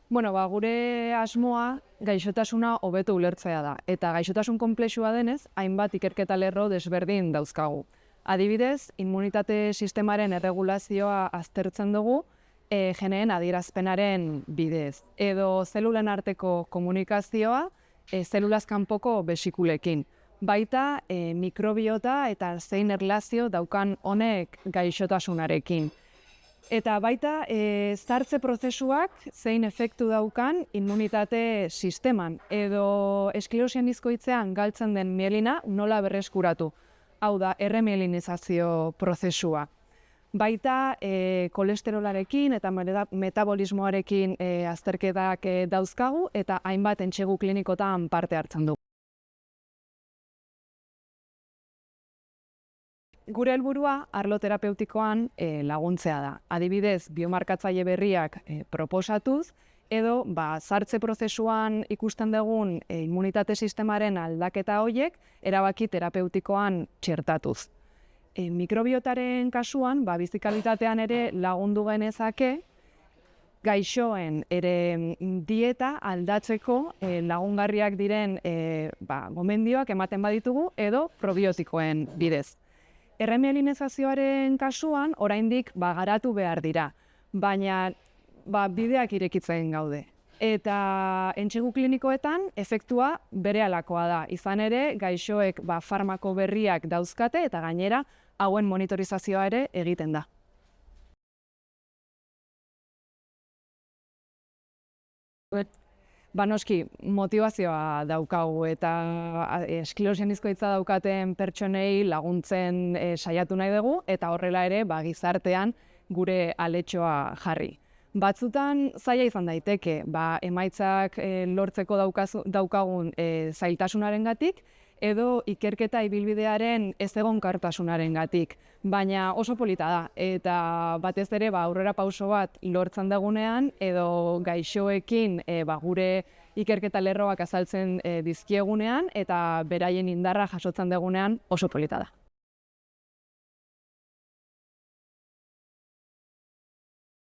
Gure asmoa gaixotasuna hobeto ulertzea da, eta gaixotasun konplexua denez, hainbat ikerketa lerro desberdin dauzkagu. Adibidez, immunitate sistemaren erregulazioa aztertzen dugu, geneen adierazpenaren bidez, edo zelulen arteko komunikazioa zelulaz kanpoko besikulekin. Baita mikrobiota eta zein erlazio daukan honek gaixotasunarekin. Eta baita zartze prozesuak zein efektu daukan immunitate sisteman, edo esklerosi handizko hitzean galtzen den mielina nola berreskuratu. Hau da, erremielinizazio prozesua. Baita kolesterolarekin eta metabolismoarekin azterketak dauzkagu eta hainbat entsegu klinikotan parte hartzen dugu. Gure helburua arlo terapeutikoan laguntzea da. Adibidez, biomarkatzaile berriak proposatuz, edo zartze prozesuan ikusten dugun immunitate sistemaren aldaketa horiek erabaki terapeutikoan txertatuz. Mikrobiotaren kasuan, bizikalitatean ere lagundu genezake, gaixoen ere dieta aldatzeko lagungarriak diren gomendioak ematen baditugu edo probiotikoen bidez. Erremielinizazioaren kasuan oraindik garatu behar dira, baina bideak irekitzen gaude. Eta entsegu klinikoetan efektua berehalakoa da. Izan ere, gaixoek farmako berriak dauzkate eta gainera hauen monitorizazioa ere egiten da. Noski, motivazioa daukagu eta esklerosi handizko hitza daukaten pertsonei laguntzen saiatu nahi dugu eta horrela ere gizartean gure aletxoa jarri. Batzutan zaila izan daiteke, emaitzak lortzeko daukagun zailtasunarengatik edo ikerketa ibilbidearen ezegonkortasunarengatik, baina oso polita da eta batez ere aurrera pauso bat lortzen dagunean edo gaixoekin gure ikerketa lerroak azaltzen dizkiegunean eta beraien indarra jasotzen dagunean oso polita da.